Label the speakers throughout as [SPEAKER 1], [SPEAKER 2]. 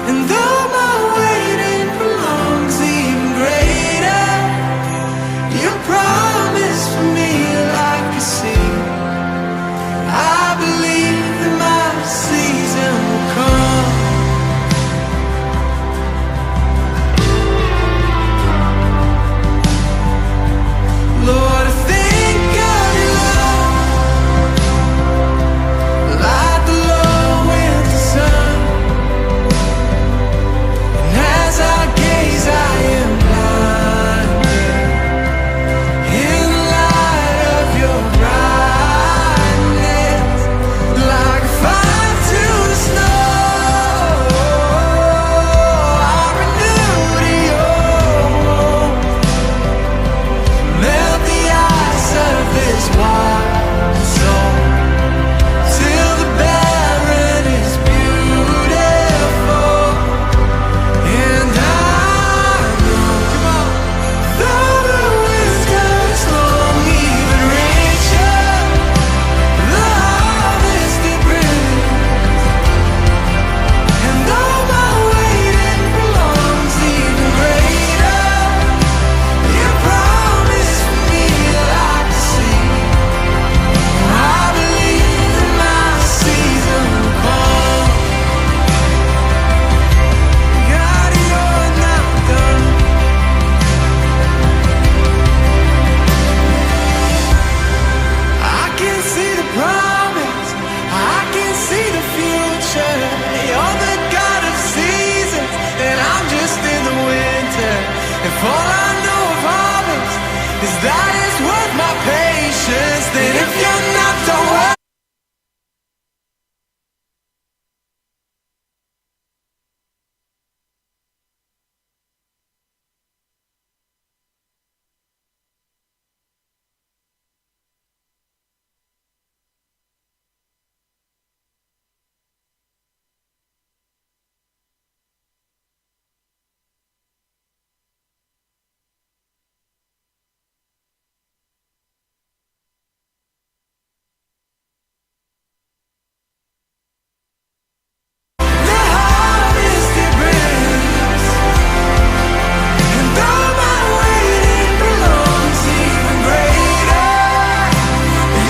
[SPEAKER 1] And though my waiting prolongs even greater, your promise for me like a sea. I believe that my season will come. Lord, I think of your love like the low winter sun. And as I gaze, I am blinded in the light of your brightness, like a fire to the snow. I renew to your warmth, melt the ice of this wild soul, till the barren is beautiful. And I know, though the winds come strong, even richer, the harvest it brings. And though my waiting prolongs even greater, your promise for me like the sea. I believe that my season will come. God, you're not done. I can see the promise, I can see the future. You're the God of seasons, and I'm just in the winter. If all I know of harvest is that it's worth my patience, then if you're not done well, the harvest it brings. And though my waiting prolongs even greater,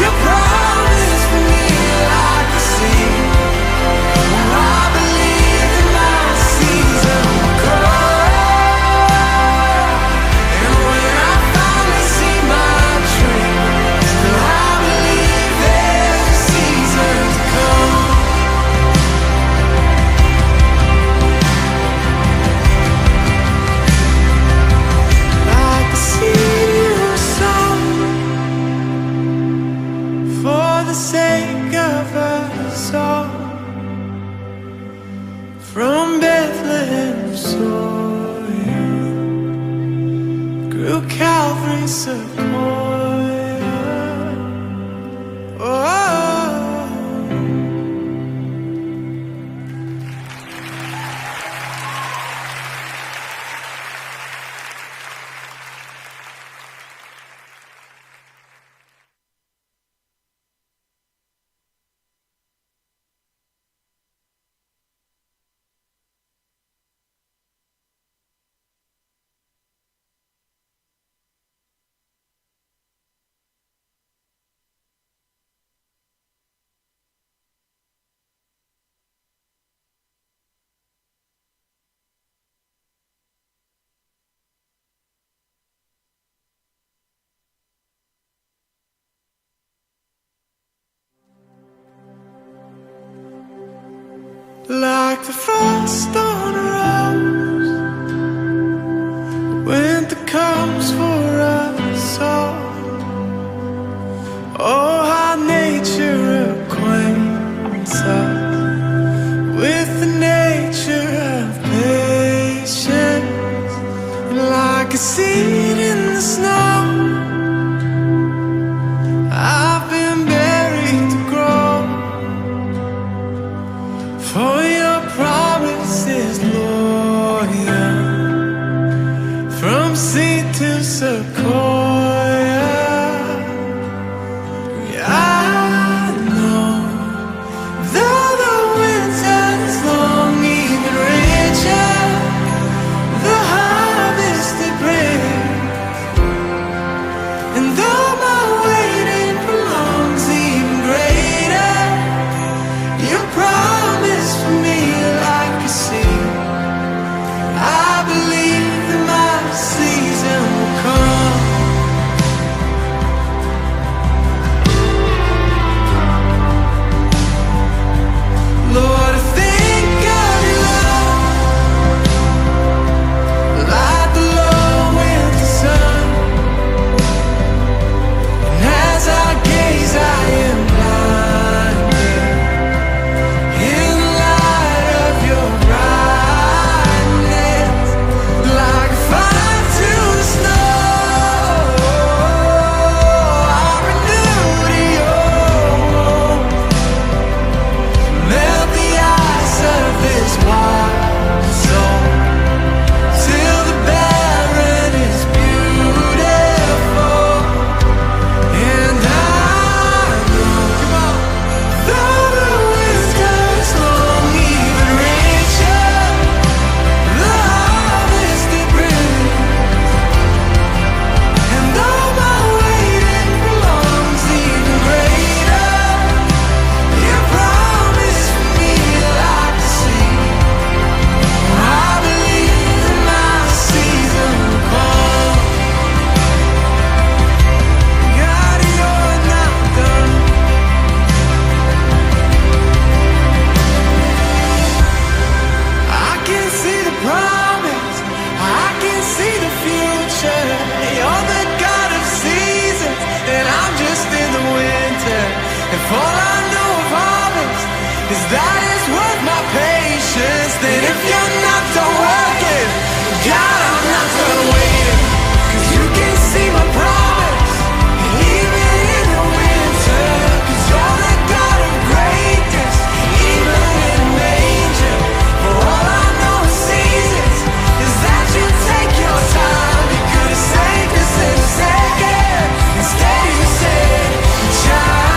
[SPEAKER 1] your promise for me like the sea. Well, I believe that my season will come. And when I finally see my dream, still I believe there's a season to come. Like the seed you sown for the sake of a song, from Bethlehem's soil grew Calvary's sequoia. Oh. Like the frost on a rose, winter comes for us all. Oh, how nature acquaints us with the nature of patience. And like a seed in the snow, I've been buried to grow. For your promises that is worth my patience. Then if you're not done working, God, I'm not done waiting. 'Cause you can see my promise, even in the winter. 'Cause you're the God of greatness, even in danger. For all I know of seasons is that you take your time. You could have saved us in a second. Instead you said, child.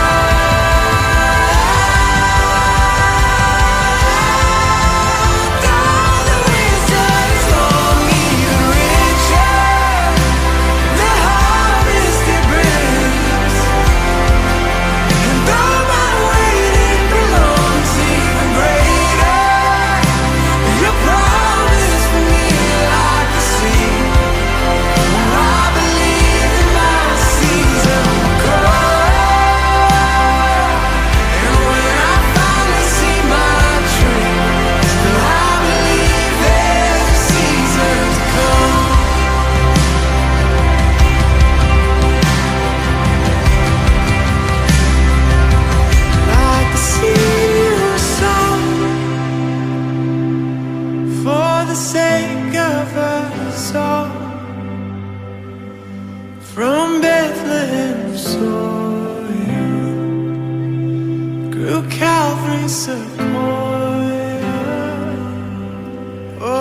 [SPEAKER 1] From Bethlehem soil grew Calvary sequoia. Oh.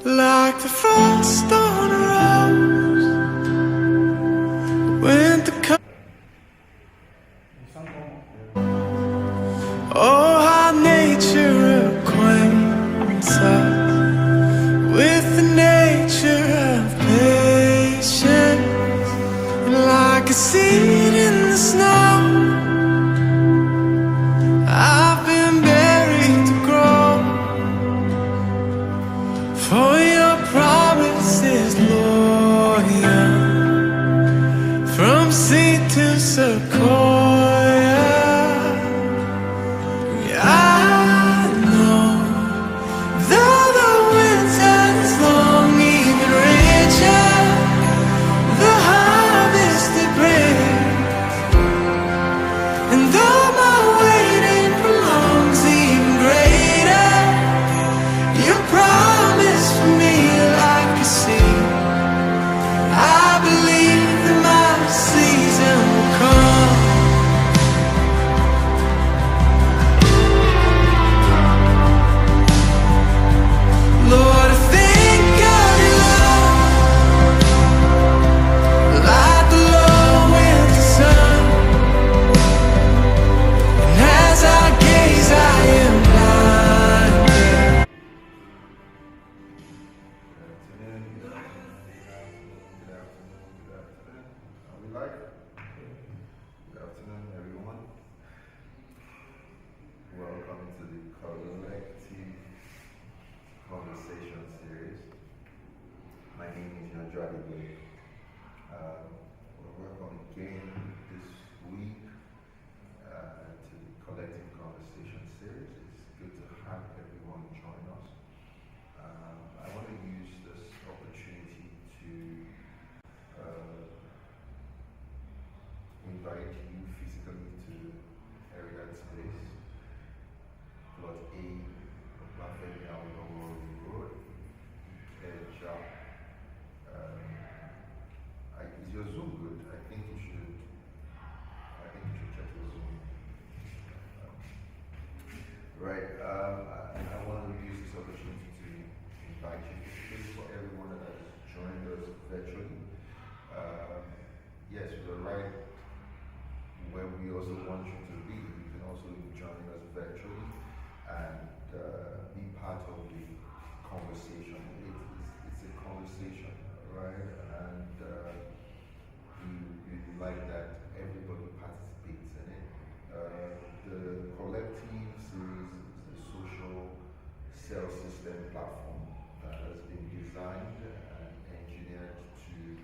[SPEAKER 1] Like the frost on a rose, when the oh, how nature acquaints us with the nature of patience. And like a seed in the snow, I've been buried to grow. For your promise is loyal, from seed to sequoia. I know, though the winter is long, even richer the harvest it brings. And though my waiting prolongs, even greater your promise for me, like a seed. I believe that my season will come. Lord, I think of your love, like the low winter sun. And as I gaze, I am blinded.
[SPEAKER 2] Are we live? Good afternoon, everyone. Welcome to the Collective Conversation Series. My name is Najwa. Welcome again this week to the Collective Conversation Series. It's good to have everyone join us. I want to use this opportunity to invite you physically to Heritage Place, Plot A, Buffett Elmore Road, Kedja. Is your Zoom good? I think you should check your Zoom. Right. I want to use this opportunity to invite you physically for everyone that has joined us virtually. Yes, you're right. Where we also want you to be, you can also join us virtually and be part of the conversation. It's a conversation, right? And we like that everybody participates in it. The Collective Series is a social cell system platform that has been designed and engineered to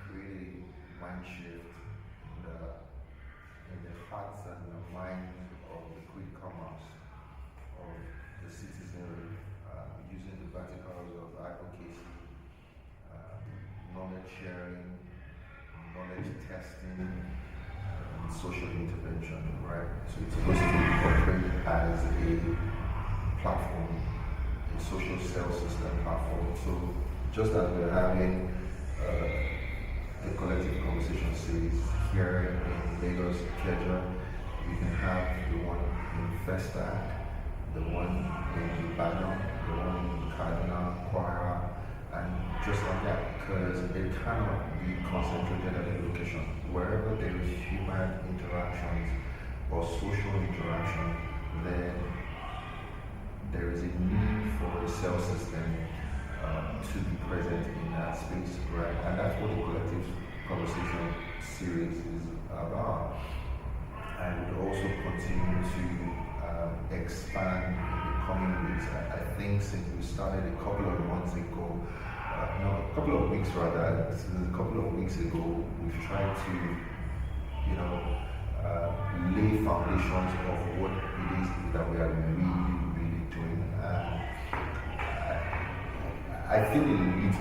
[SPEAKER 2] create a mind shift in the hearts and the minds of the critical mass of the citizenry, using the verticals of advocacy, knowledge sharing, knowledge testing, and social intervention, right? So it's supposed to operate as a platform, a social cell system platform. So just as we're having the collective conversation series here in Lagos, Keja, we can have the one in Festac, the one in Ibadan, the one in Kaduna, Kwara, and just like that, because it cannot be concentrated at a location. Wherever there is human interactions or social interaction, then there is a need for a cell system to be present in that space, right? And that's what the collective conversation series is about. And we'll also continue to expand in the coming weeks. I think since we started a couple of months ago, no, a couple of weeks rather, since a couple of weeks ago, we've tried to, lay foundations of what it is that we are really doing. I feel a little bit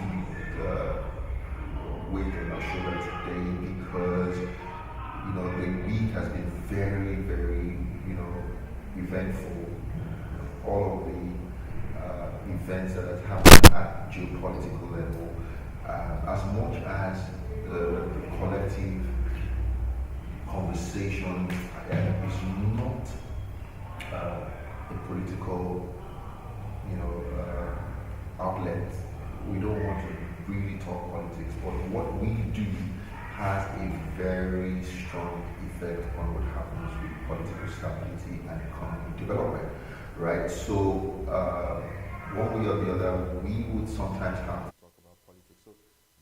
[SPEAKER 2] weight on my shoulder today because, the week has been very, very, eventful. All of the events that have happened at geopolitical level, as much as the collective conversation is not a political, outlet. We don't want to really talk politics, but what we do has a very strong effect on what happens with political stability and economic development, right? So one way or the other, we would sometimes have to talk about politics. So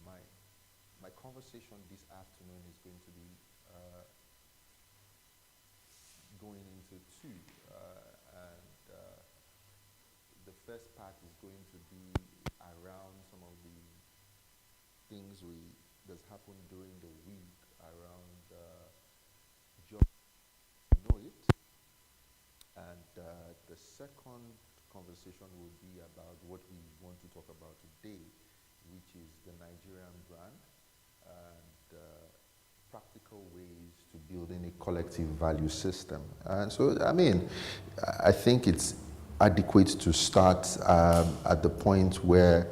[SPEAKER 2] my conversation this afternoon is going to be going into two, and the first part is going to be around some of the things that's happened during the week around job, know it, and the second conversation will be about what we want to talk about today, which is the Nigerian brand and practical ways to building a collective value system. And so, I think it's adequate to start at the point where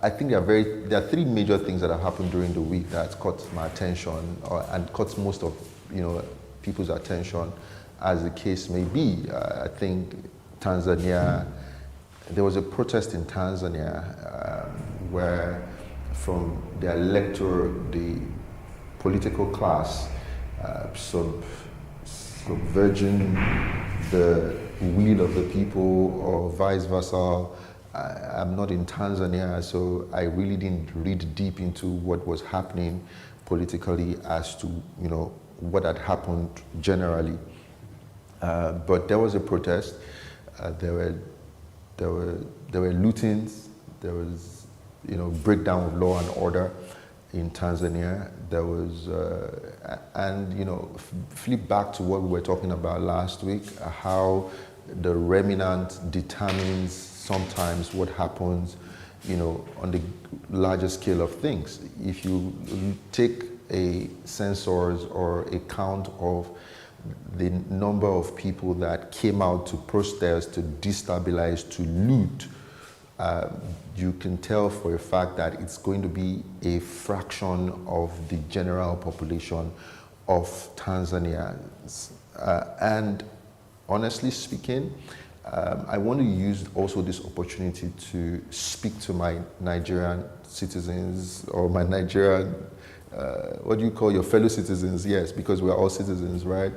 [SPEAKER 2] I think there are three major things that have happened during the week that caught my attention and caught most of people's attention, as the case may be. I think Tanzania, there was a protest in Tanzania where from the electorate, the political class, subverging the will of the people or vice versa. I'm not in Tanzania, so I really didn't read deep into what was happening politically as to, what had happened generally. But there was a protest. There were lootings. There was, breakdown of law and order in Tanzania. There was, flip back to what we were talking about last week, how the remnant determines sometimes what happens, on the larger scale of things. If you take a census or a count of the number of people that came out to protest, to destabilize, to loot, you can tell for a fact that it's going to be a fraction of the general population of Tanzania. And honestly speaking, I want to use also this opportunity to speak to my Nigerian citizens or my Nigerian, what do you call your fellow citizens? Yes, because we're all citizens, right?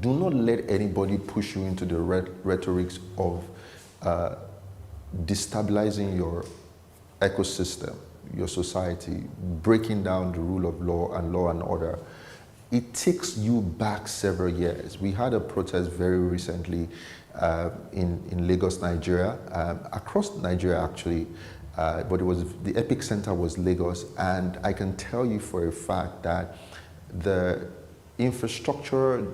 [SPEAKER 2] Do not let anybody push you into the rhetorics of destabilizing your ecosystem, your society, breaking down the rule of law and order. It takes you back several years. We had a protest very recently in Lagos, Nigeria, across Nigeria actually, but it was the epicenter was Lagos, and I can tell you for a fact that the infrastructure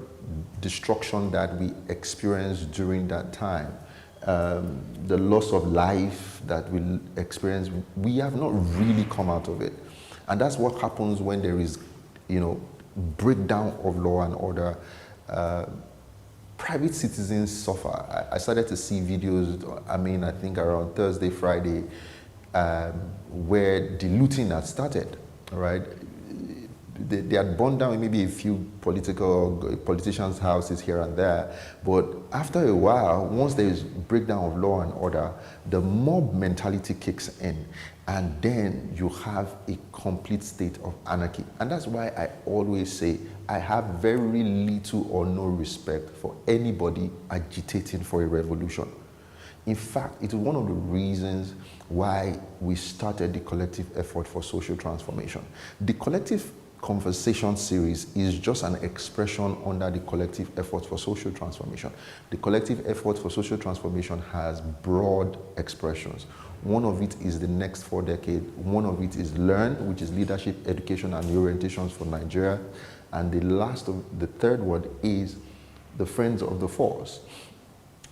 [SPEAKER 2] destruction that we experienced during that time, the loss of life that we experienced, we have not really come out of it. And that's what happens when there is, breakdown of law and order. Private citizens suffer. I started to see videos, I think around Thursday, Friday, where the looting had started, right? They had burned down maybe a few politicians' houses here and there, but after a while, once there is breakdown of law and order, the mob mentality kicks in, and then you have a complete state of anarchy. And that's why I always say I have very little or no respect for anybody agitating for a revolution. In fact, it's one of the reasons why we started the collective effort for social transformation. The collective conversation series is just an expression under the collective effort for social transformation. The collective effort for social transformation has broad expressions. One of it is the next 4 decades. One of it is LEARN, which is leadership, education, and reorientations for Nigeria. And the third one is the Friends of the Force.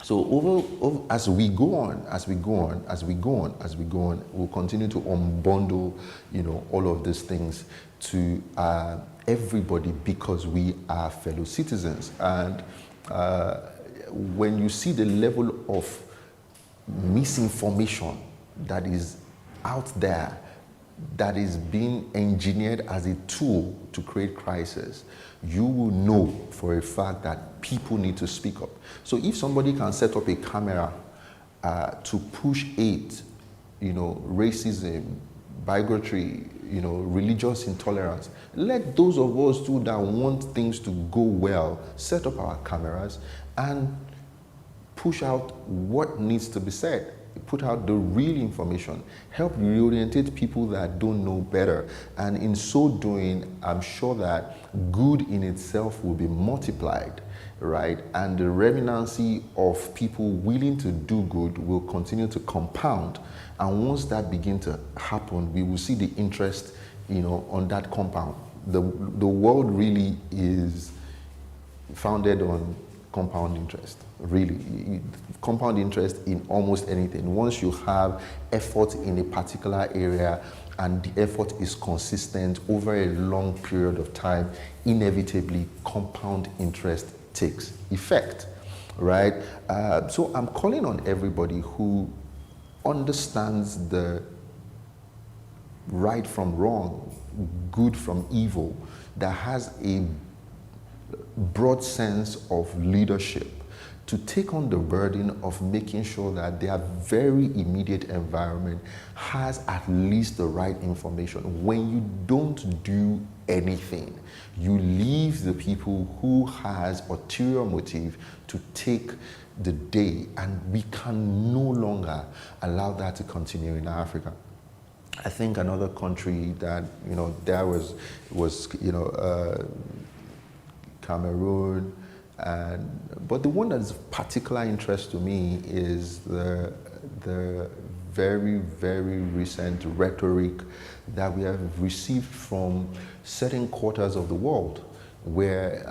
[SPEAKER 2] So as we go on, we'll continue to unbundle, all of these things to everybody, because we are fellow citizens. And when you see the level of misinformation that is out there, that is being engineered as a tool to create crisis, you will know for a fact that people need to speak up. So if somebody can set up a camera to push hate, racism, bigotry, religious intolerance, let those of us too that want things to go well set up our cameras and push out what needs to be said. Put out the real information, help reorientate people that don't know better. And in so doing, I'm sure that good in itself will be multiplied, right? And the remanency of people willing to do good will continue to compound. And once that begins to happen, we will see the interest, on that compound. The world really is founded on compound interest, really. Compound interest in almost anything. Once you have effort in a particular area and the effort is consistent over a long period of time, inevitably compound interest takes effect, right? So I'm calling on everybody who understands the right from wrong, good from evil, that has a broad sense of leadership, to take on the burden of making sure that their very immediate environment has at least the right information. When you don't do anything, you leave the people who has ulterior motive to take the day, and we can no longer allow that to continue in Africa. I think another country that, there was Cameroon, but the one that is of particular interest to me is the very, very recent rhetoric that we have received from certain quarters of the world, where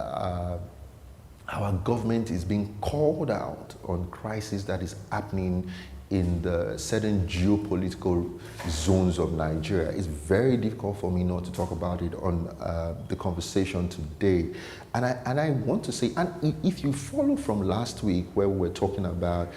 [SPEAKER 2] our government is being called out on crisis that is happening in the certain geopolitical zones of Nigeria. It's very difficult for me not to talk about it on the conversation today. And I want to say, and if you follow from last week where we were talking about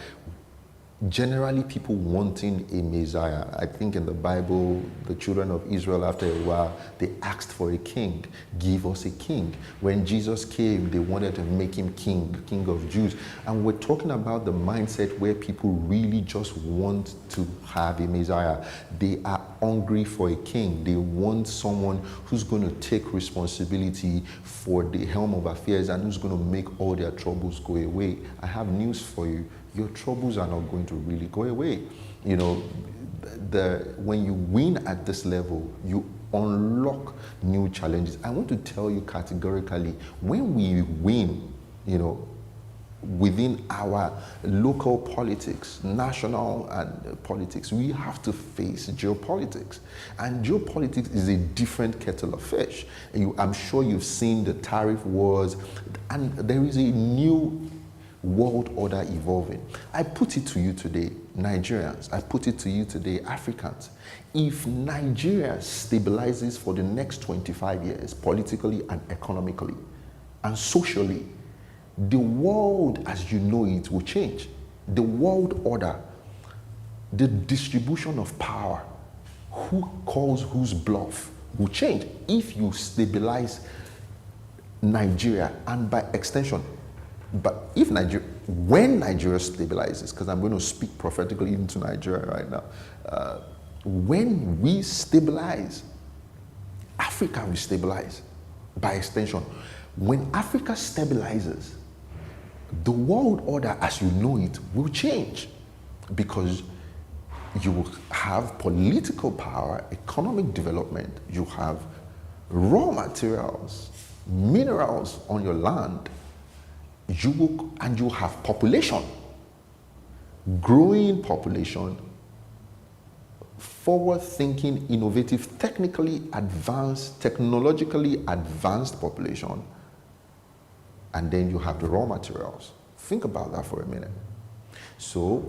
[SPEAKER 2] generally people wanting a Messiah. I think in the Bible, the children of Israel, after a while, they asked for a king. Give us a king. When Jesus came, they wanted to make him king, the king of Jews. And we're talking about the mindset where people really just want to have a Messiah. They are hungry for a king. They want someone who's going to take responsibility for the helm of affairs and who's going to make all their troubles go away. I have news for you. Your troubles are not going to really go away. You know, when you win at this level, you unlock new challenges. I want to tell you categorically, when we win, you know,
[SPEAKER 3] within our local politics, national and politics, we have to face geopolitics. And geopolitics is a different kettle of fish. I'm sure you've seen the tariff wars, and there is a new world order evolving. I put it to you today, Nigerians, I put it to you today, Africans. If Nigeria stabilizes for the next 25 years, politically and economically and socially, the world as you know it will change. The world order, the distribution of power, who calls whose bluff will change if you stabilize Nigeria, and by extension, but if Nigeria, when Nigeria stabilizes, because I'm going to speak prophetically into Nigeria right now, when we stabilize, Africa will stabilize by extension. When Africa stabilizes, the world order as you know it will change, because you will have political power, economic development, you have raw materials, minerals on your land, and you have population, growing population, forward-thinking, innovative, technically advanced, technologically advanced population, and then you have the raw materials. Think about that for a minute. So,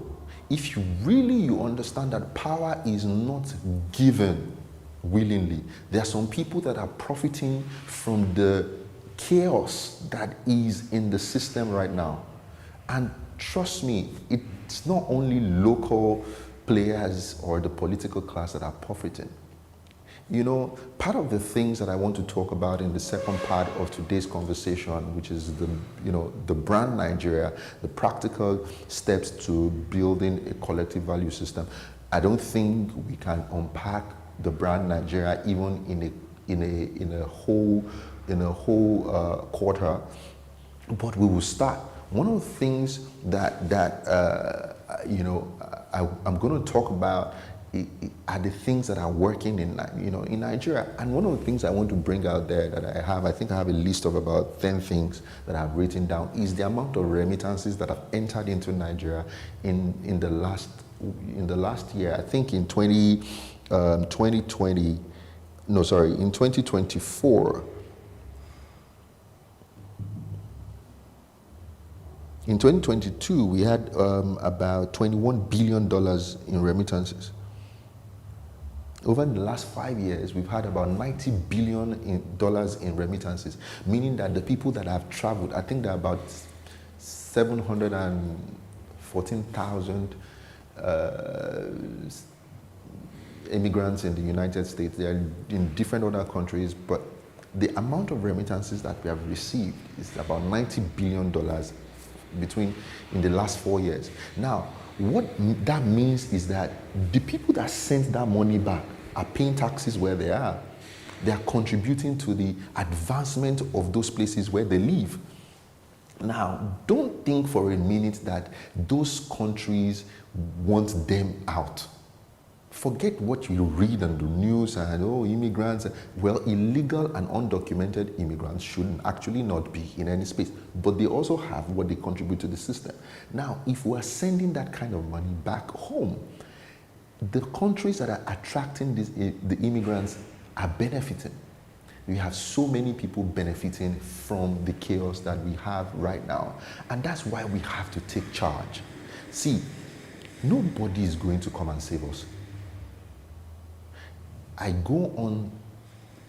[SPEAKER 3] if you understand that power is not given willingly, there are some people that are profiting from the chaos that is in the system right now. And trust me, it's not only local players or the political class that are profiting. You know, part of the things that I want to talk about in the second part of today's conversation, which is the brand Nigeria, the practical steps to building a collective value system. I don't think we can unpack the brand Nigeria even in a whole quarter, but we will start. One of the things that I'm going to talk about are the things that are working in Nigeria. And one of the things I want to bring out there that I think I have a list of about 10 things that I've written down, is the amount of remittances that have entered into Nigeria in the last year. I think in 2024. In 2022, we had about $21 billion in remittances. Over the last 5 years, we've had about $90 billion in remittances, meaning that the people that have traveled, I think there are about 714,000 immigrants in the United States. They are in different other countries, but the amount of remittances that we have received is about $90 billion in the last 4 years. Now, what that means is that the people that sent that money back are paying taxes where they are. They are contributing to the advancement of those places where they live. Now, don't think for a minute that those countries want them out. Forget what you read on the news and, immigrants. Well, illegal and undocumented immigrants should actually not be in any space, but they also have what they contribute to the system. Now, if we are sending that kind of money back home, the countries that are attracting the immigrants are benefiting. We have so many people benefiting from the chaos that we have right now. And that's why we have to take charge. See, nobody is going to come and save us. I go on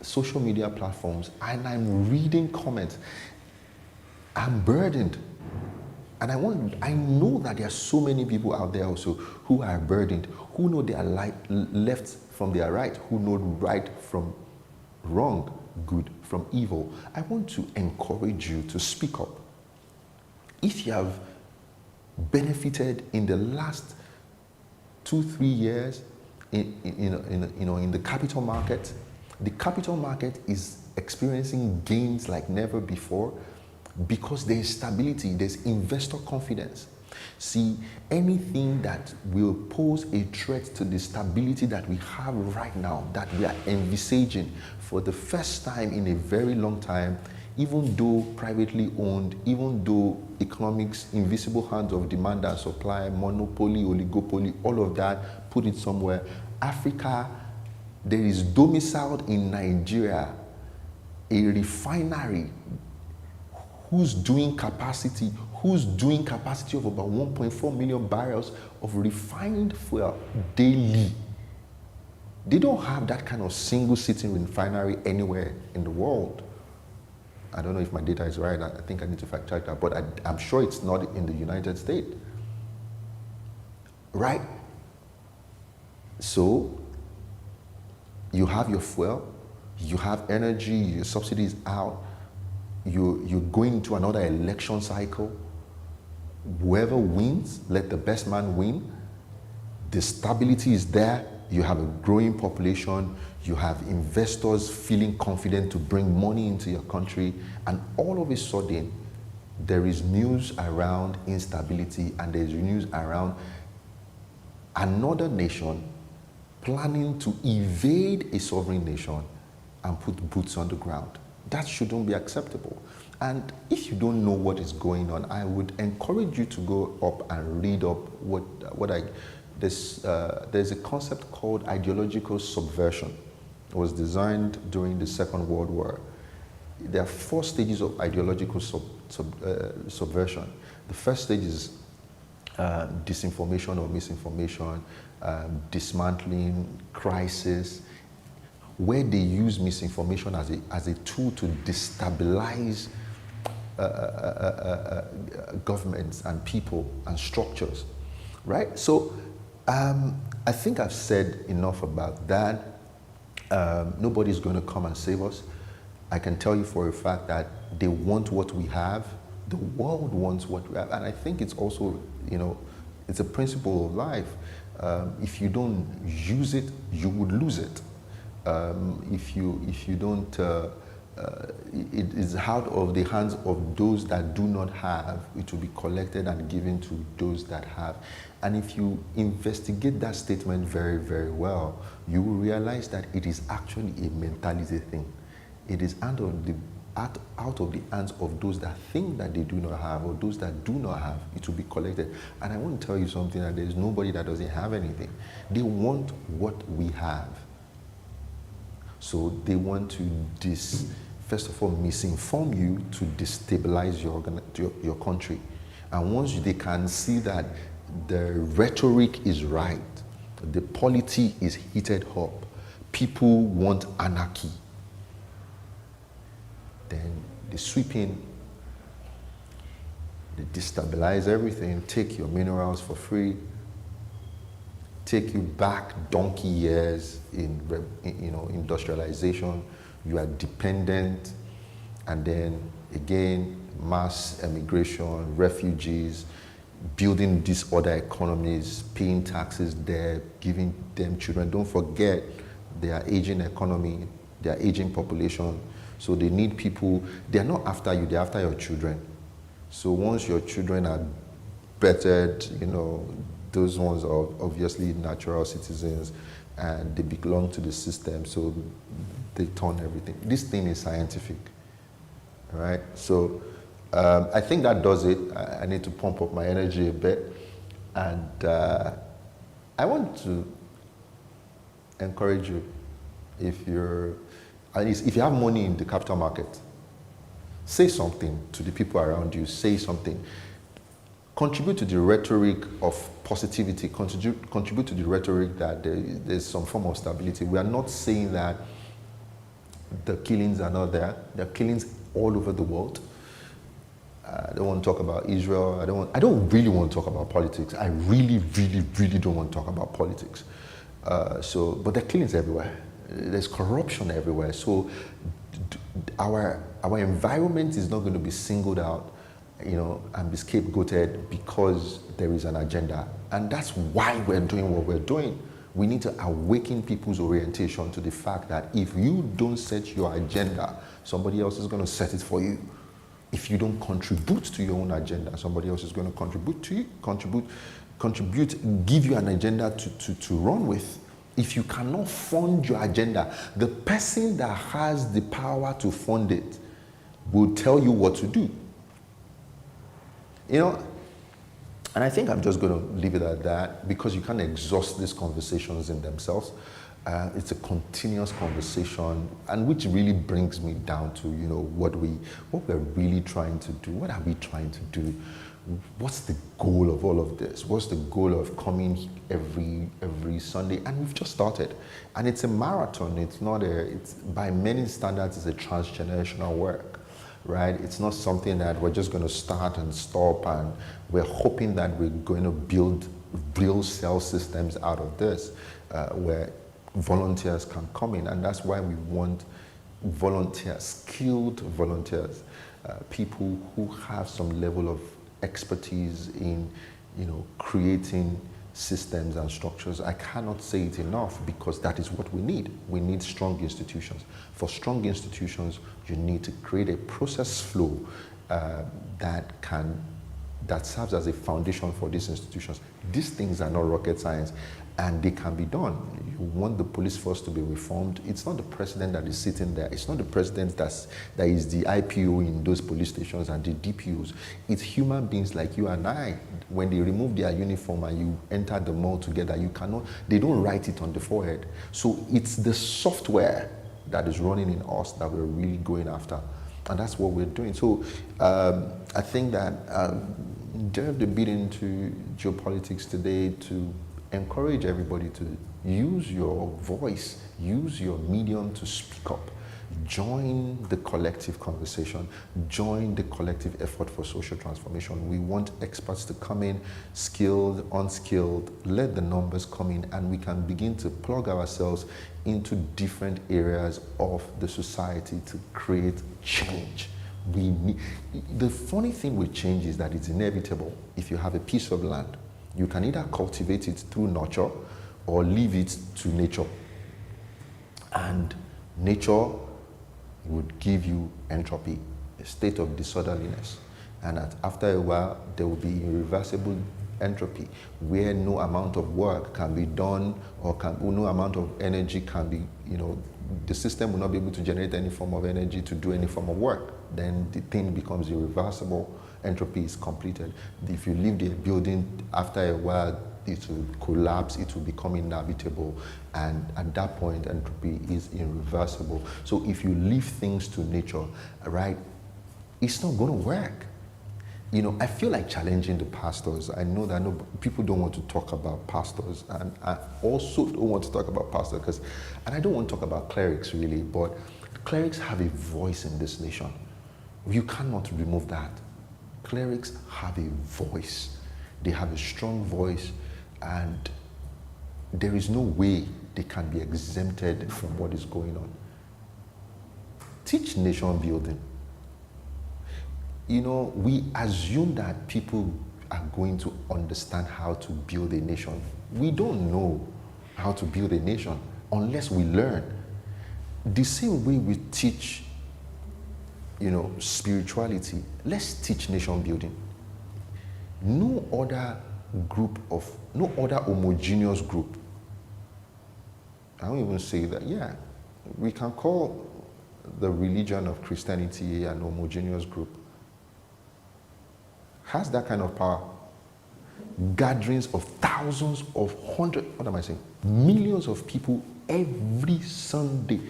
[SPEAKER 3] social media platforms and I'm reading comments. I'm burdened. And I know that there are so many people out there also who are burdened, who know their left from their right, who know right from wrong, good from evil. I want to encourage you to speak up. If you have benefited in the last 2-3 years in the capital market is experiencing gains like never before, because there is stability, there's investor confidence. See, anything that will pose a threat to the stability that we have right now, that we are envisaging for the first time in a very long time, even though privately owned, even though economics, invisible hands of demand and supply, monopoly, oligopoly, all of that, put it somewhere. Africa, there is domiciled in Nigeria a refinery who's doing capacity of about 1.4 million barrels of refined fuel daily. They don't have that kind of single sitting refinery anywhere in the world. I don't know if my data is right. I think I need to fact check that, but I'm sure it's not in the United States. Right? So, you have your fuel, you have energy, your subsidies out, you're going into another election cycle. Whoever wins, let the best man win. The stability is there. You have a growing population. You have investors feeling confident to bring money into your country. And all of a sudden, there is news around instability, and there's news around another nation planning to evade a sovereign nation and put boots on the ground. That shouldn't be acceptable. And if you don't know what is going on, I would encourage you to go up and read up there's a concept called ideological subversion. It was designed during the Second World War. There are 4 stages of ideological subversion. The first stage is disinformation or misinformation, dismantling, crisis, where they use misinformation as a tool to destabilize governments and people and structures, right? So I think I've said enough about that. Nobody's going to come and save us. I can tell you for a fact that they want what we have. The world wants what we have. And I think it's also, it's a principle of life. If you don't use it, you would lose it. If you don't, it is out of the hands of those that do not have. It will be collected and given to those that have. And if you investigate that statement very, very well, you will realize that it is actually a mentality thing. It is out of the hands of those that think that they do not have, or those that do not have. It will be collected. And I want to tell you something, that there is nobody that doesn't have anything. They want what we have. So they want to first of all, misinform you to destabilize your country. And once they can see that the rhetoric is right, the polity is heated up, people want anarchy, then they sweep in, they destabilize everything, take your minerals for free, take you back donkey years in industrialization. You are dependent, and then again, mass emigration, refugees, building these other economies, paying taxes there, giving them children. Don't forget, they are aging economy, they are aging population, so they need people. They are not after you, they're after your children. So once your children are bettered, those ones are obviously natural citizens, and they belong to the system, so they turn everything. This thing is scientific, right? So I think that does it. I need to pump up my energy a bit, and I want to encourage you, if you have money in the capital market, say something to the people around you. Say something. Contribute to the rhetoric of positivity. Contribute to the rhetoric that there's some form of stability. We are not saying that the killings are not there. There are killings all over the world. I don't want to talk about Israel. I don't really want to talk about politics. I really, really, really don't want to talk about politics. But there are killings everywhere. There's corruption everywhere. So our environment is not going to be singled out, and be scapegoated because there is an agenda. And that's why we're doing what we're doing. We need to awaken people's orientation to the fact that if you don't set your agenda, somebody else is going to set it for you. If you don't contribute to your own agenda, somebody else is going to contribute to you, contribute, give you an agenda to run with. If you cannot fund your agenda, the person that has the power to fund it will tell you what to do. You know, and I think I'm just going to leave it at that, because you can't exhaust these conversations in themselves. It's a continuous conversation, and which really brings me down to, you know, what we're really trying to do. What are we trying to do? What's the goal of all of this? What's the goal of coming every Sunday? And we've just started, and it's a marathon. It's not it's by many standards, it's a transgenerational work, right? It's not something that we're just going to start and stop, and we're hoping that we're going to build real cell systems out of this, where volunteers can come in. And that's why we want volunteers, skilled volunteers, people who have some level of expertise in, you know, creating systems and structures. I cannot say it enough, because that is what we need. We need strong institutions. For strong institutions, you need to create a process flow that serves as a foundation for these institutions. These things are not rocket science, and they can be done. You want the police force to be reformed. It's not the president that is sitting there. It's not the president that is the IPO in those police stations and the DPOs. It's human beings like you and I. When they remove their uniform and you enter the mall together, they don't write it on the forehead. So it's the software that is running in us that we're really going after. And that's what we're doing. So I think that delve a bit into geopolitics today to encourage everybody to use your voice, use your medium to speak up. Join the collective conversation, join the collective effort for social transformation. We want experts to come in, skilled, unskilled, let the numbers come in, and we can begin to plug ourselves into different areas of the society to create change. The funny thing with change is that it's inevitable. If you have a piece of land, you can either cultivate it through nurture or leave it to nature. And nature would give you entropy, a state of disorderliness. And after a while, there will be irreversible entropy, where no amount of work can be done, or no amount of energy can be, the system will not be able to generate any form of energy to do any form of work. Then the thing becomes irreversible. Entropy is completed. If you leave the building, after a while, it will collapse, it will become inhabitable, and at that point, entropy is irreversible. So if you leave things to nature, right, it's not going to work. I feel like challenging the pastors. I know that people don't want to talk about pastors, and I also don't want to talk about pastors, and I don't want to talk about clerics really, but clerics have a voice in this nation. You cannot remove that. Clerics have a voice. They have a strong voice, and there is no way they can be exempted from what is going on. Teach nation building. We assume that people are going to understand how to build a nation. We don't know how to build a nation unless we learn. The same way we teach, spirituality, let's teach nation building. No other homogeneous group, I don't even say that, we can call the religion of Christianity an homogeneous group, has that kind of power. Gatherings of thousands of millions of people every Sunday,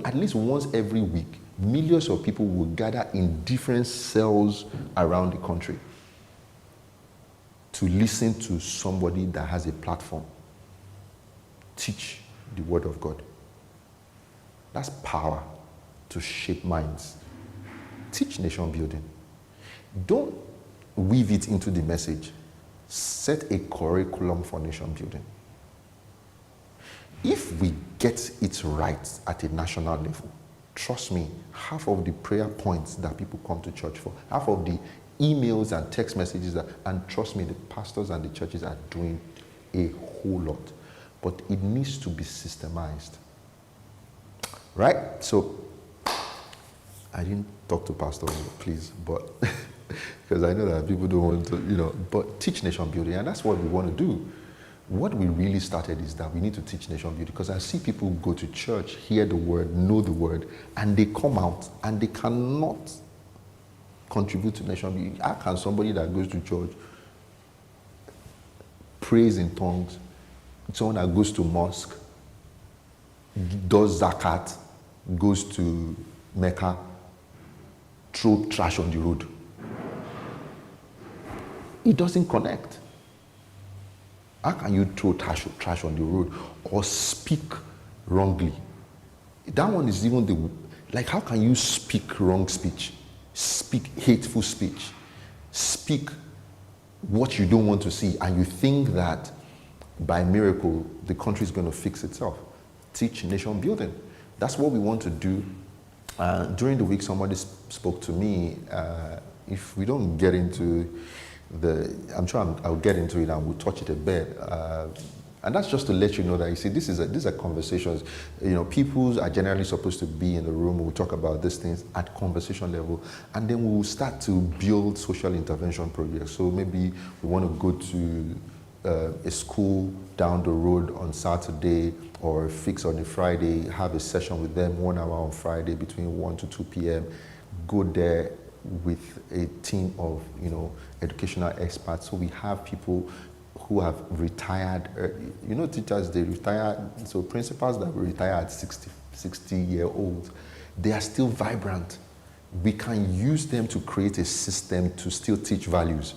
[SPEAKER 3] at least once every week. Millions of people will gather in different cells around the country to listen to somebody that has a platform. Teach the word of God. That's power to shape minds. Teach nation building. Don't weave it into the message. Set a curriculum for nation building. If we get it right at a national level, trust me, half of the prayer points that people come to church for, half of the emails and text messages and trust me, the pastors and the churches are doing a whole lot. But it needs to be systemized. Right? So, I didn't talk to pastors, please, but because I know that people don't want to, but teach nation building, and that's what we want to do. What we really started is that we need to teach nation building, because I see people go to church, hear the word, know the word, and they come out and they cannot contribute to nation building? How can somebody that goes to church, prays in tongues, someone that goes to mosque, does zakat, goes to Mecca, throw trash on the road? It doesn't connect. How can you throw trash on the road or speak wrongly? That one is even like, how can you speak wrong speech, speak hateful speech, speak what you don't want to see, and you think that by miracle the country is going to fix itself? Teach nation building. That's what we want to do. During the week, somebody spoke to me. If we don't get into I'm sure I'll get into it and we'll touch it a bit. And that's just to let you know that, you see, these are conversations. You know, people are generally supposed to be in the room. We'll talk about these things at conversation level, and then we'll start to build social intervention projects. So maybe we want to go to a school down the road on Saturday, or fix on a Friday, have a session with them 1 hour on Friday between 1 to 2 p.m. Go there with a team of, you know, educational experts. So we have people who have retired. You know, teachers, they retire. So principals that retire at 60-year-olds, they are still vibrant. We can use them to create a system to still teach values.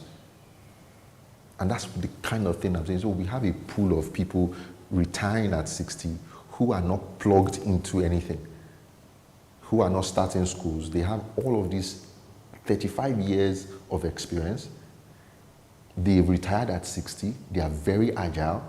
[SPEAKER 3] And that's the kind of thing I'm saying. So we have a pool of people retiring at 60 who are not plugged into anything, who are not starting schools. They have all of these 35 years of experience. They retired at 60. They are very agile,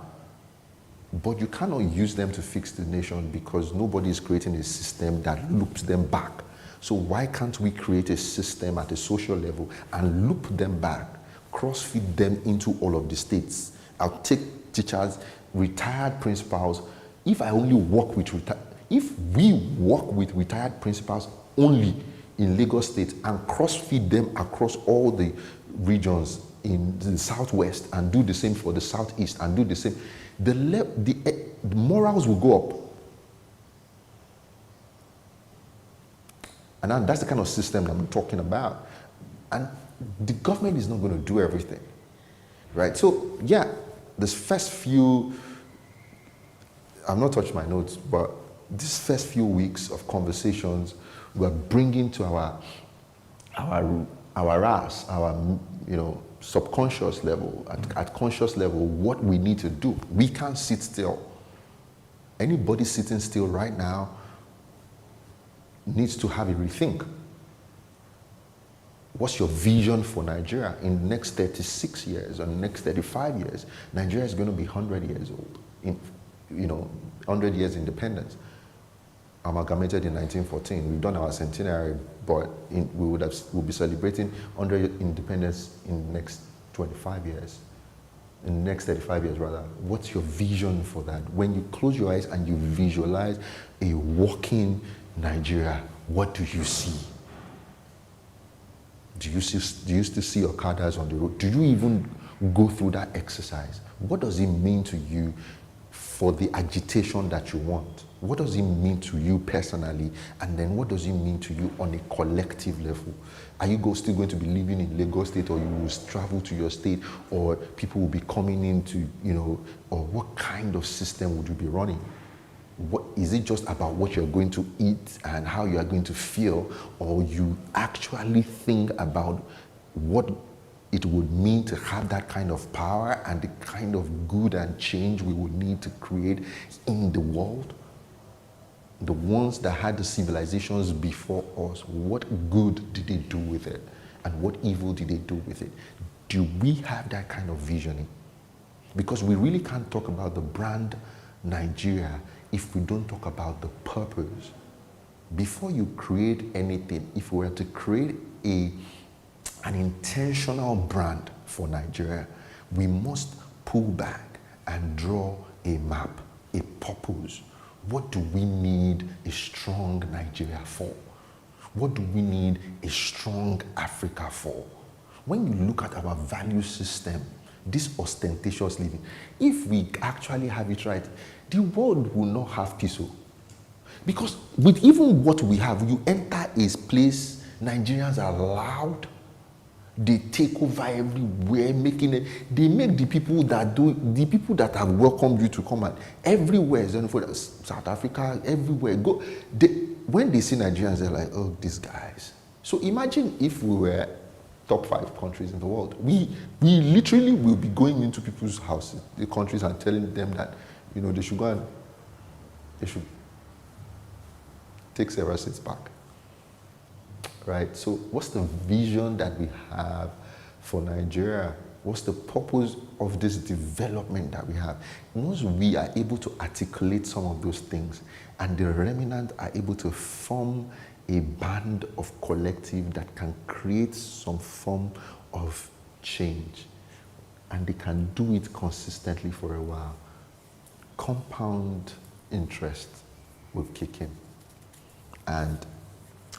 [SPEAKER 3] but you cannot use them to fix the nation because nobody is creating a system that loops them back. So why can't we create a system at a social level and loop them back, cross-feed them into all of the states? I'll take teachers, retired principals. If we work with retired principals only in Lagos State and cross-feed them across all the regions in the Southwest and do the same for the Southeast and do the same, the morals will go up. And that's the kind of system that I'm talking about. And the government is not going to do everything, right? So yeah, this first few, I've not touched my notes, but these first few weeks of conversations, we're bringing to our subconscious level, at conscious level, what we need to do. We can't sit still. Anybody sitting still right now needs to have a rethink. What's your vision for Nigeria in the next 36 years or the next 35 years? Nigeria is going to be 100 years old, 100 years independence. Amalgamated in 1914. We've done our centenary, but we'll be celebrating 100 independence in the next 25 years, in the next 35 years rather. What's your vision for that? When you close your eyes and you visualize a walking Nigeria, what do you see? Do you still see Okadas on the road? Do you even go through that exercise? What does it mean to you for the agitation that you want? What does it mean to you personally? And then what does it mean to you on a collective level? Are you still going to be living in Lagos State, or you will travel to your state, or people will be coming into, or what kind of system would you be running? What is it just about what you're going to eat and how you are going to feel, or you actually think about what it would mean to have that kind of power and the kind of good and change we would need to create in the world? The ones that had the civilizations before us, what good did they do with it? And what evil did they do with it? Do we have that kind of visioning? Because we really can't talk about the brand Nigeria if we don't talk about the purpose. Before you create anything, if we were to create an intentional brand for Nigeria, we must pull back and draw a map, a purpose. What do we need a strong Nigeria for? What do we need a strong Africa for? When you look at our value system, this ostentatious living, if we actually have it right, the world will not have peace. Because with even what we have, you enter a place, Nigerians are loud, They take over everywhere, making it. They make the people that have welcomed you to come and everywhere. South Africa, everywhere. When they see Nigerians, they're like, oh, these guys. So imagine if we were top 5 countries in the world. We literally will be going into people's houses, the countries, and telling them that, they should go and they should take several seats back. Right? So what's the vision that we have for Nigeria? What's the purpose of this development that we have? Once we are able to articulate some of those things and the remnant are able to form a band of collective that can create some form of change, and they can do it consistently for a while, compound interest will kick in, and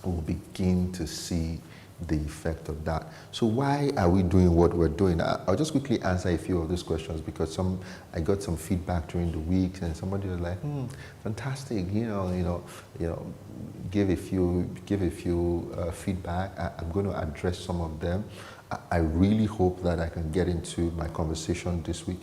[SPEAKER 3] we'll begin to see the effect of that. So why are we doing what we're doing? I'll just quickly answer a few of those questions, because I got some feedback during the week, and somebody was like, fantastic, give a few feedback. I'm going to address some of them. I really hope that I can get into my conversation this week.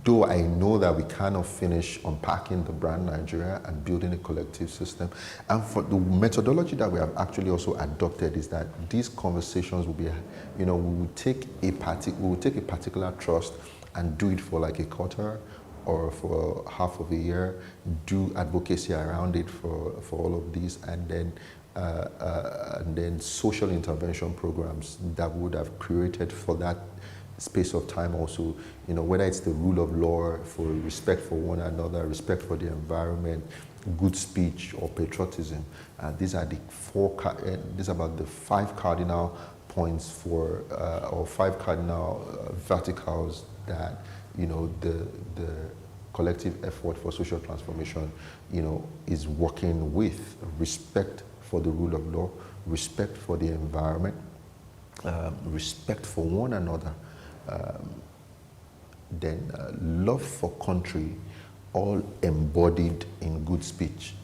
[SPEAKER 3] Though I know that we cannot finish unpacking the brand Nigeria and building a collective system. And for the methodology that we have actually also adopted is that these conversations will be, we will take a particular trust and do it for like a quarter or for half of a year, do advocacy around it for all of these, and then social intervention programs that we would have created for that space of time also, whether it's the rule of law, for respect for one another, respect for the environment, good speech, or patriotism. These are about the 5 cardinal points or 5 cardinal verticals that, the collective effort for social transformation, is working with. Respect for the rule of law, respect for the environment, respect for one another, then love for country, all embodied in good speech.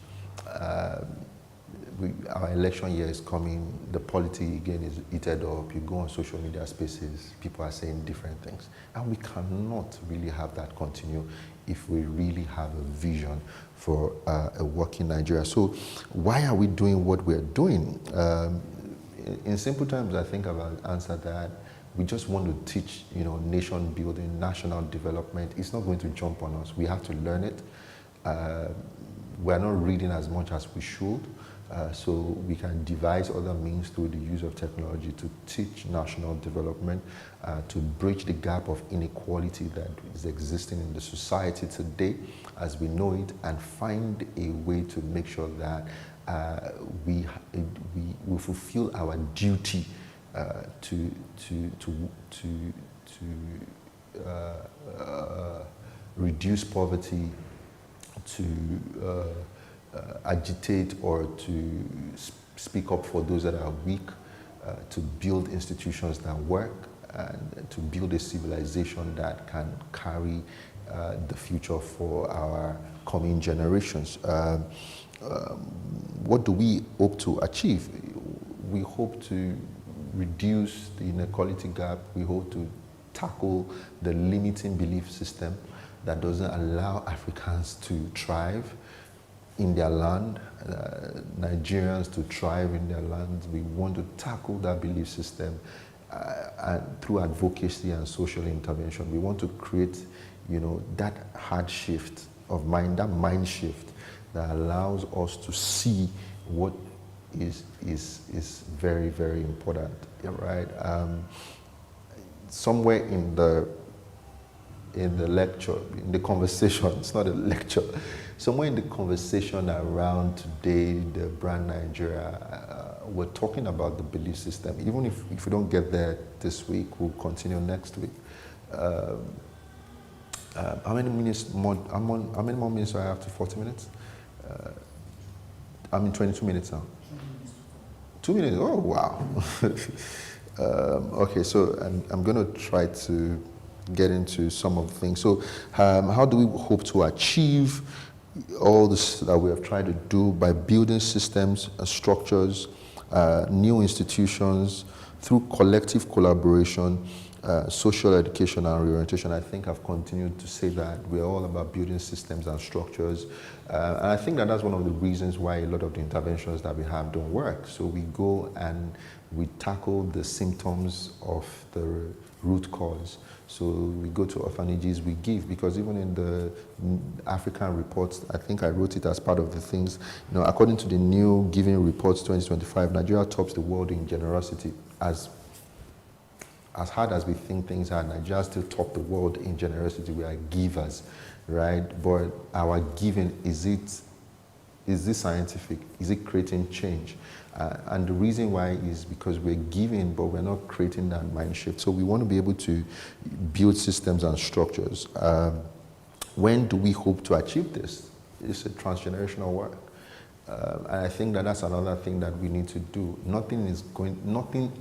[SPEAKER 3] Our election year is coming, the polity again is heated up, you go on social media spaces, people are saying different things. And we cannot really have that continue if we really have a vision for a working Nigeria. So why are we doing what we're doing? In simple terms, I think I've answered that. We just want to teach, nation building, national development. It's not going to jump on us. We have to learn it. We're not reading as much as we should, so we can devise other means through the use of technology to teach national development, to bridge the gap of inequality that is existing in the society today as we know it, and find a way to make sure that we fulfill our duty to reduce poverty, to agitate or to speak up for those that are weak, to build institutions that work, and to build a civilization that can carry the future for our coming generations. What do we hope to achieve? We hope to reduce the inequality gap. We hope to tackle the limiting belief system that doesn't allow Africans to thrive in their land, Nigerians to thrive in their land. We want to tackle that belief system and through advocacy and social intervention. We want to create, that hard shift of mind, that mind shift that allows us to see what is very, very important, right? Somewhere in the lecture, in the conversation, it's not a lecture, somewhere in the conversation around today, the brand Nigeria, we're talking about the belief system. Even if we don't get there this week, we'll continue next week. How many more minutes do I have to 40 minutes? I'm in 22 minutes now. 2 minutes, oh wow. Okay, so I'm going to try to get into some of the things. So how do we hope to achieve all this that we have tried to do? By building systems, structures, new institutions, through collective collaboration, social education and reorientation. I think I've continued to say that we're all about building systems and structures. And I think that that's one of the reasons why a lot of the interventions that we have don't work. So we go and we tackle the symptoms of the root cause. So we go to orphanages, we give, because even in the African reports, I think I wrote it as part of the things, according to the new Giving Reports 2025, Nigeria tops the world in generosity. As hard as we think things are, Nigeria still top the world in generosity. We are givers, right? But our giving, is this scientific? Is it creating change? And the reason why is because we're giving, but we're not creating that mind shift. So we want to be able to build systems and structures. When do we hope to achieve this? It's a transgenerational work. And I think that that's another thing that we need to do. Nothing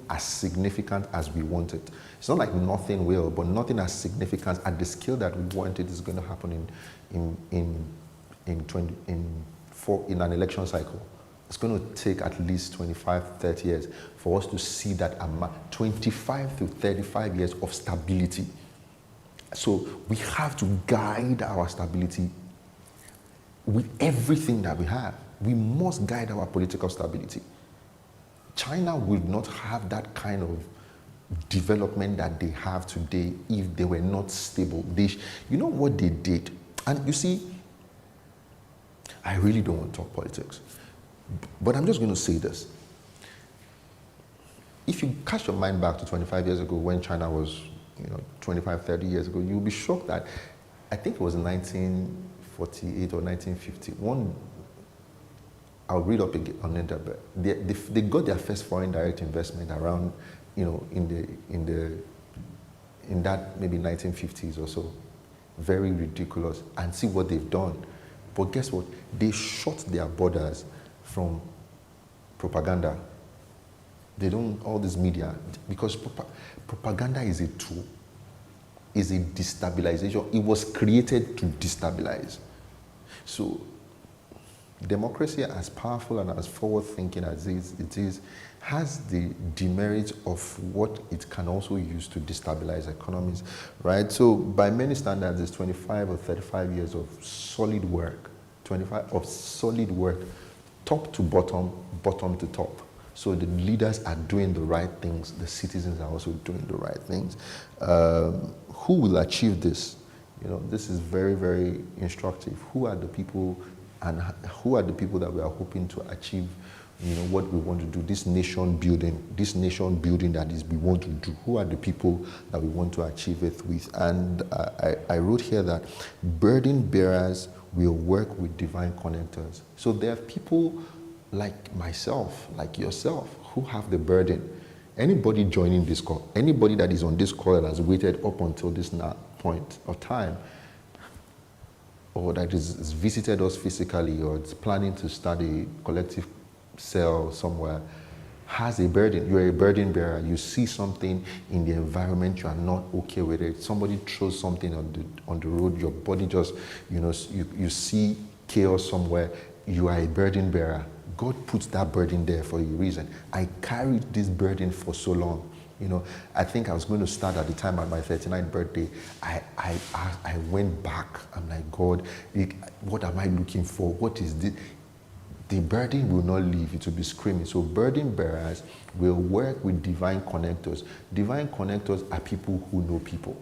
[SPEAKER 3] as significant as we want it. It's not like nothing will, but nothing as significant at the scale that we want it is going to happen in an election cycle. It's going to take at least 25, 30 years for us to see that 25 to 35 years of stability. So we have to guide our stability with everything that we have. We must guide our political stability. China would not have that kind of development that they have today if they were not stable. You know what they did? And you see, I really don't want to talk politics, but I'm just going to say this. If you cast your mind back to 25 years ago when China was, 25, 30 years ago, you'll be shocked that, I think it was 1948 or 1951, I'll read up on it, but they got their first foreign direct investment around, in that maybe 1950s or so. Very ridiculous. And see what they've done. But guess what? They shut their borders from propaganda. They don't, all this media, because propaganda is a tool, is a destabilization. It was created to destabilize. So democracy, as powerful and as forward-thinking as it is, has the demerits of what it can also use to destabilize economies, right? So by many standards, it's 25 or 35 years of solid work, top to bottom, bottom to top. So the leaders are doing the right things, the citizens are also doing the right things. Who will achieve this? This is very, very instructive. Who are the people, and who are the people that we are hoping to achieve, what we want to do, this nation building that is we want to do. Who are the people that we want to achieve it with? And I wrote here that burden bearers will work with divine connectors. So there are people like myself, like yourself, who have the burden. Anybody joining this call, anybody that is on this call and has waited up until this point of time, or that is visited us physically, or is planning to start a collective cell somewhere, has a burden. You're a burden bearer. You see something in the environment, you are not okay with it. Somebody throws something on the road, your body just, you see chaos somewhere. You are a burden bearer. God puts that burden there for a reason. I carried this burden for so long. I think I was going to start at the time at my 39th birthday. I went back. I'm like, God, what am I looking for? What is this? The burden will not leave. It will be screaming. So burden bearers will work with divine connectors. Divine connectors are people who know people.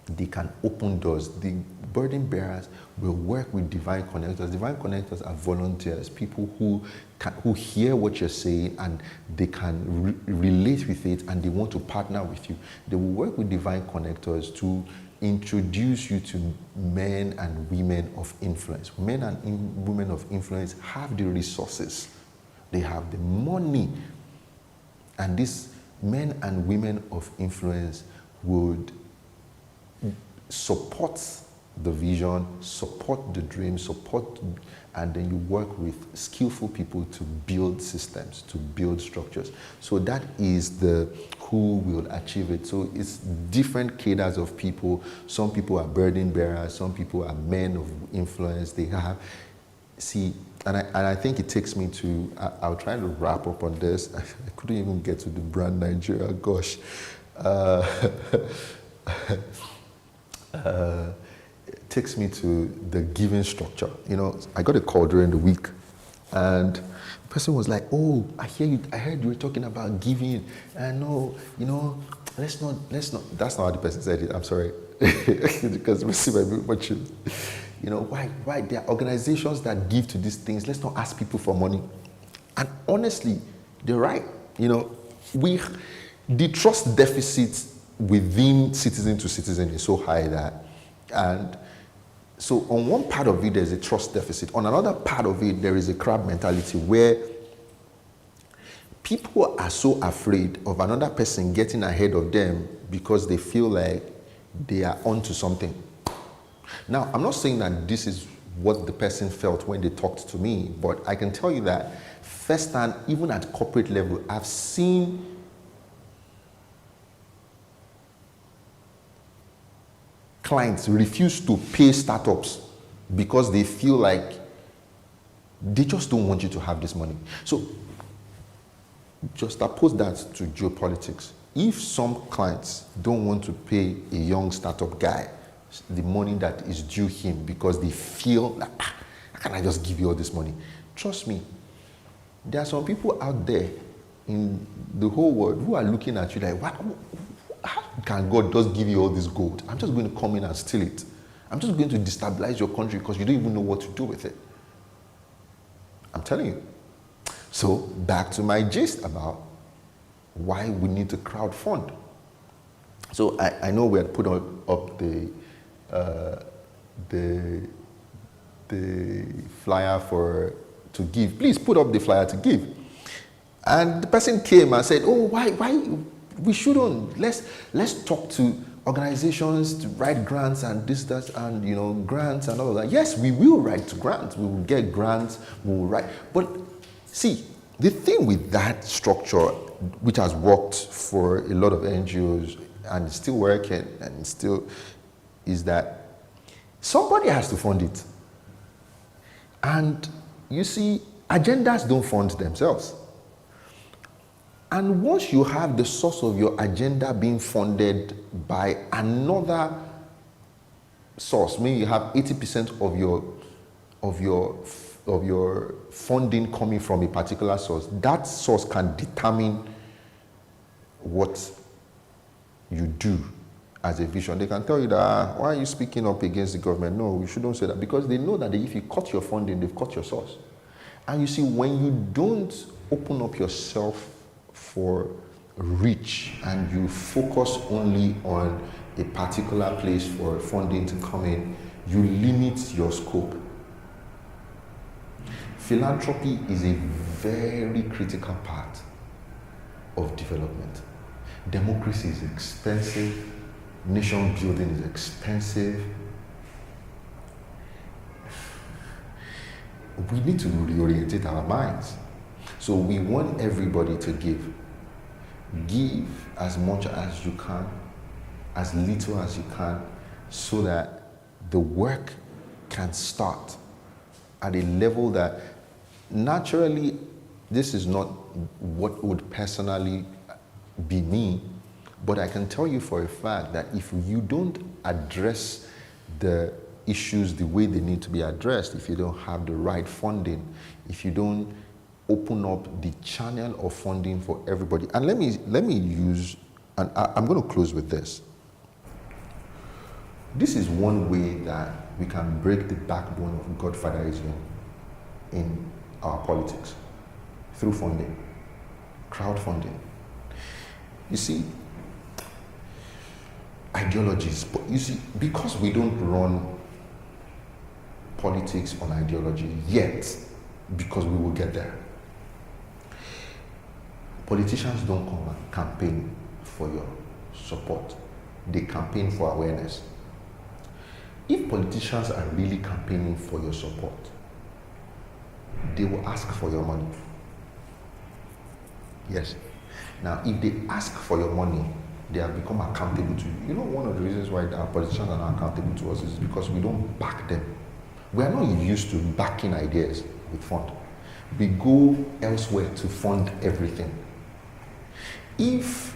[SPEAKER 3] They can open doors. The burden bearers will work with divine connectors. Divine connectors are volunteers, people who hear what you're saying and they can relate with it and they want to partner with you. They will work with divine connectors to introduce you to men and women of influence. Men and women of influence have the resources. They have the money. And these men and women of influence would support the vision, support the dream, and then you work with skillful people to build systems, to build structures. So that is who will achieve it. So it's different cadres of people. Some people are burden bearers, some people are men of influence. They have see, and I think it takes me to, I'll try to wrap up on this. I couldn't even get to the brand Nigeria, gosh. It takes me to the giving structure. You know, I got a call during the week, and the person was like, "Oh, I heard you were talking about giving. And no, you know, let's not. That's not how the person said it. I'm sorry, because we see my much. You know, why there are organizations that give to these things. Let's not ask people for money." And honestly, they're right. You know, the trust deficit within citizen to citizen is so high that, and so on one part of it, there's a trust deficit. On another part of it, there is a crab mentality where people are so afraid of another person getting ahead of them because they feel like they are onto something. Now, I'm not saying that this is what the person felt when they talked to me, but I can tell you that firsthand, even at corporate level, I've seen clients refuse to pay startups because they feel like they just don't want you to have this money. So just oppose that to geopolitics. If some clients don't want to pay a young startup guy the money that is due him because they feel like, how can I just give you all this money? Trust me, there are some people out there in the whole world who are looking at you like, what? How can God just give you all this gold? I'm just going to come in and steal it. I'm just going to destabilize your country because you don't even know what to do with it. I'm telling you. So back to my gist about why we need to crowdfund. So I know we had put up the flyer to give. Please put up the flyer to give. And the person came and said, "Oh, why we shouldn't. Let's talk to organizations to write grants and this, that, and grants and all of that." Yes, we will write to grants. We will get grants. We will write. But see, the thing with that structure, which has worked for a lot of NGOs and is still working and still, is that somebody has to fund it. And you see, agendas don't fund themselves. And once you have the source of your agenda being funded by another source, meaning you have 80% of your funding coming from a particular source, that source can determine what you do as a vision. They can tell you that, why are you speaking up against the government? No, you shouldn't say that, because they know that if you cut your funding, they've cut your source. And you see, when you don't open up yourself for reach and you focus only on a particular place for funding to come in, you limit your scope. Philanthropy is a very critical part of development. Democracy is expensive. Nation building is expensive. We need to reorientate our minds. So we want everybody to give. Give as much as you can, as little as you can, so that the work can start at a level that naturally, this is not what would personally be me, but I can tell you for a fact that if you don't address the issues the way they need to be addressed, if you don't have the right funding, if you don't open up the channel of funding for everybody. And let me use, and I'm going to close with this. This is one way that we can break the backbone of Godfatherism in our politics, through funding, crowdfunding. You see, ideologies, but you see, because we don't run politics on ideology yet, because we will get there. Politicians don't come and campaign for your support. They campaign for awareness. If politicians are really campaigning for your support, they will ask for your money. Yes. Now, if they ask for your money, they have become accountable to you. You know, one of the reasons why our politicians are not accountable to us is because we don't back them We are not used to backing ideas with fund. We go elsewhere to fund everything. If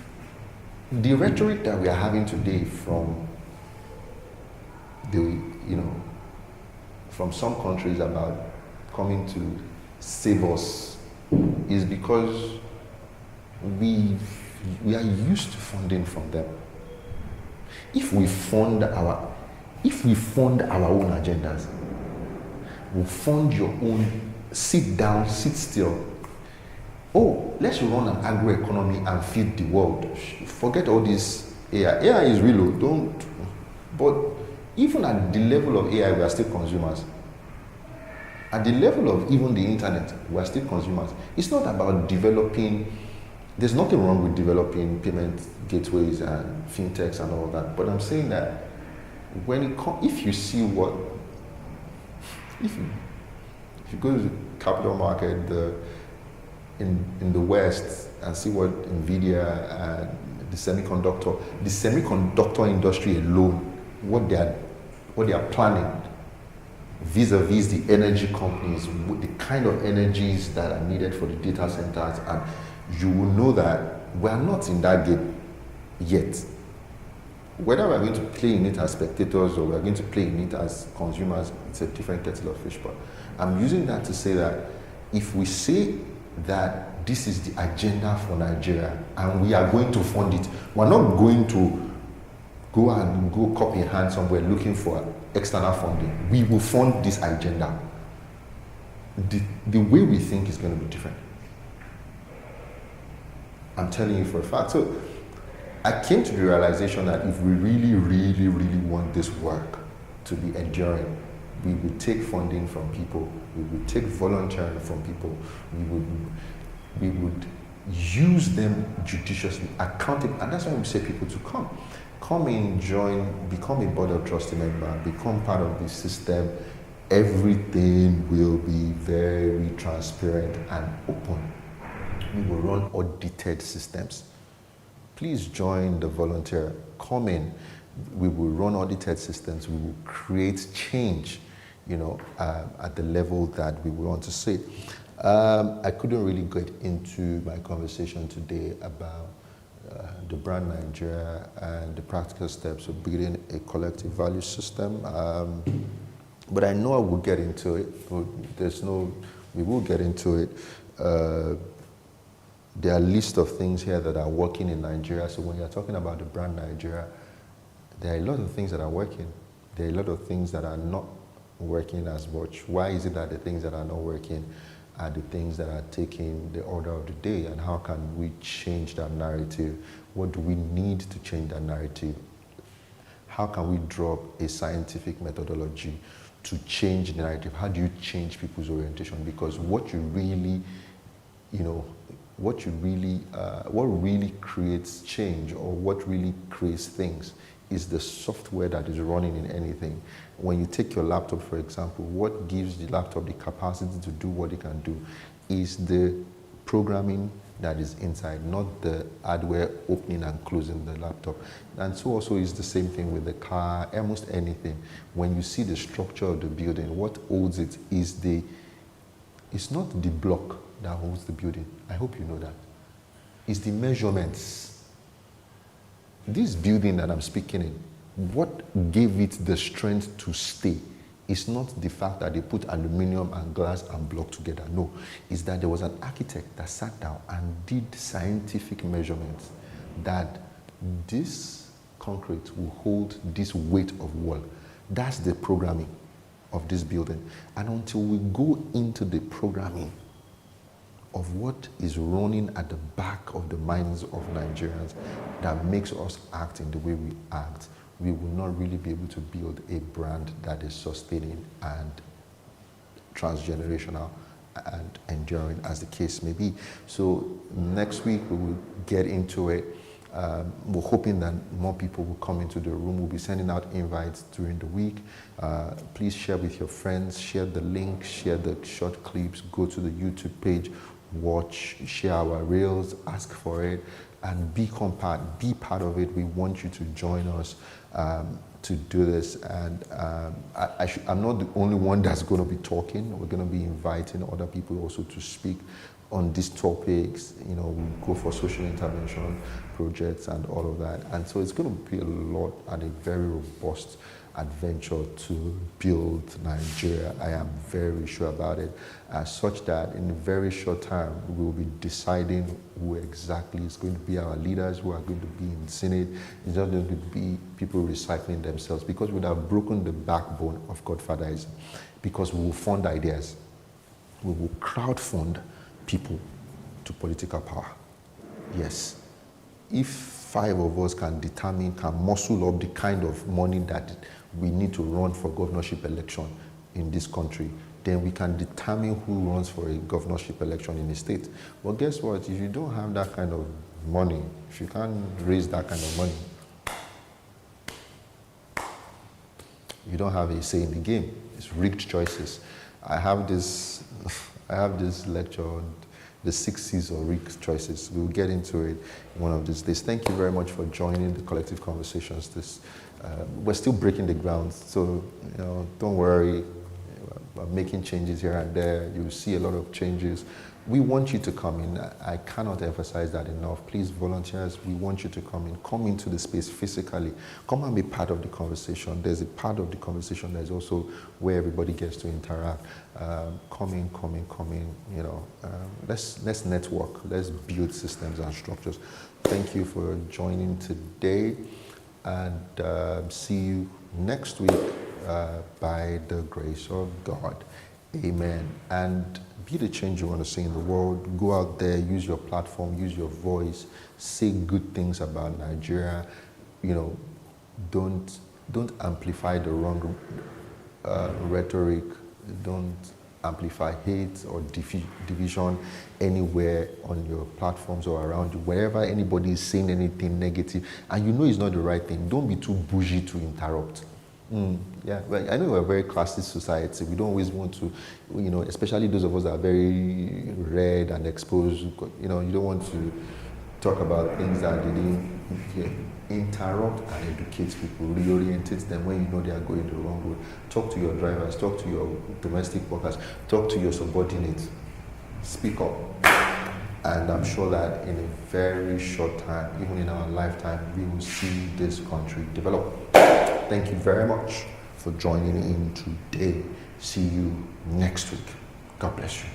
[SPEAKER 3] the rhetoric that we are having today from from some countries about coming to save us is because we are used to funding from them. If we fund our own agendas, we fund your own, sit down, sit still. Oh, let's run an agroeconomy and feed the world. Forget all this AI. AI is real, but even at the level of AI, we are still consumers. At the level of even the internet, we are still consumers. It's not about developing, there's nothing wrong with developing payment gateways and fintechs and all that, but I'm saying that if you see if you go to the capital market in the West and see what NVIDIA and the semiconductor industry alone, what they are planning vis-a-vis the energy companies, the kind of energies that are needed for the data centers, and you will know that we are not in that game yet. Whether we're going to play in it as spectators or we're going to play in it as consumers, it's a different kettle of fish. But I'm using that to say that if we say that this is the agenda for Nigeria and we are going to fund it, we're not going to go copy in hand somewhere looking for external funding. We will fund this agenda. The way we think is going to be different. I'm telling you for a fact. So I came to the realization that if we really, really, really want this work to be enduring, we would take funding from people, we would take volunteering from people, we would use them judiciously, accountable, and that's why we say people to come in, join, become a board of trustee member, become part of the system. Everything will be very transparent and open. We will run audited systems. Please join the volunteer. Come in. We will run audited systems. We will create change, at the level that we want to see. I couldn't really get into my conversation today about the brand Nigeria and the practical steps of building a collective value system. But I know I will get into it. We will get into it. There are a list of things here that are working in Nigeria. So when you're talking about the brand Nigeria, there are a lot of things that are working. There are a lot of things that are not working as much. Why is it that the things that are not working are the things that are taking the order of the day? And how can we change that narrative? What do we need to change that narrative? How can we drop a scientific methodology to change the narrative? How do you change people's orientation? Because what really creates change, or what really creates things, is the software that is running in anything. When you take your laptop, for example, what gives the laptop the capacity to do what it can do is the programming that is inside, not the hardware opening and closing the laptop. And so also is the same thing with the car, almost anything. When you see the structure of the building, what holds it is it's not the block that holds the building. I hope you know that. It's the measurements. This building that I'm speaking in, what gave it the strength to stay is not the fact that they put aluminum and glass and block together. No, it's that there was an architect that sat down and did scientific measurements that this concrete will hold this weight of wall. That's the programming of this building. And until we go into the programming of what is running at the back of the minds of Nigerians that makes us act in the way we act, we will not really be able to build a brand that is sustaining and transgenerational and enduring, as the case may be. So next week we will get into it. We're hoping that more people will come into the room. We'll be sending out invites during the week. Please share with your friends, share the link, share the short clips, go to the YouTube page, watch, share our reels, ask for it, and be part of it. We want you to join us to do this. And I'm not the only one that's going to be talking. We're going to be inviting other people also to speak on these topics. You know, we go for social intervention projects and all of that. And so it's going to be a lot and a very robust adventure to build Nigeria. I am very sure about it, such that in a very short time we will be deciding who exactly is going to be our leaders, who are going to be in Senate. It's not going to be people recycling themselves, because we would have broken the backbone of Godfatherism, because we will fund ideas. We will crowdfund people to political power. Yes. If 5 of us can muscle up the kind of money that we need to run for governorship election in this country, then we can determine who runs for a governorship election in a state. But guess what? If you don't have that kind of money, if you can't raise that kind of money, you don't have a say in the game. It's rigged choices. I have this lecture on the 6 C's of rigged choices. We'll get into it one of these days. Thank you very much for joining the collective conversations. We're still breaking the ground, so don't worry. We're making changes here and there. You'll see a lot of changes. We want you to come in. I cannot emphasize that enough. Please, volunteers, we want you to come in. Come into the space physically. Come and be part of the conversation. There's a part of the conversation that's also where everybody gets to interact. Come in. Let's network. Let's build systems and structures. Thank you for joining today, and see you next week by the grace of God. Amen. And be the change you want to see in the world. Go out there, use your platform, use your voice, say good things about Nigeria. Don't amplify the wrong rhetoric. Don't amplify hate or division anywhere on your platforms or around you. Wherever anybody is saying anything negative and it's not the right thing, don't be too bougie to interrupt. Yeah, well, I know we're a very classist society. We don't always want to, especially those of us that are very red and exposed. You don't want to talk about things that they didn't interrupt and educate people, reorientate them when they are going the wrong road. Talk to your drivers, talk to your domestic workers, talk to your subordinates. Speak up. And I'm sure that in a very short time, even in our lifetime, we will see this country develop. Thank you very much for joining in today. See you next week. God bless you.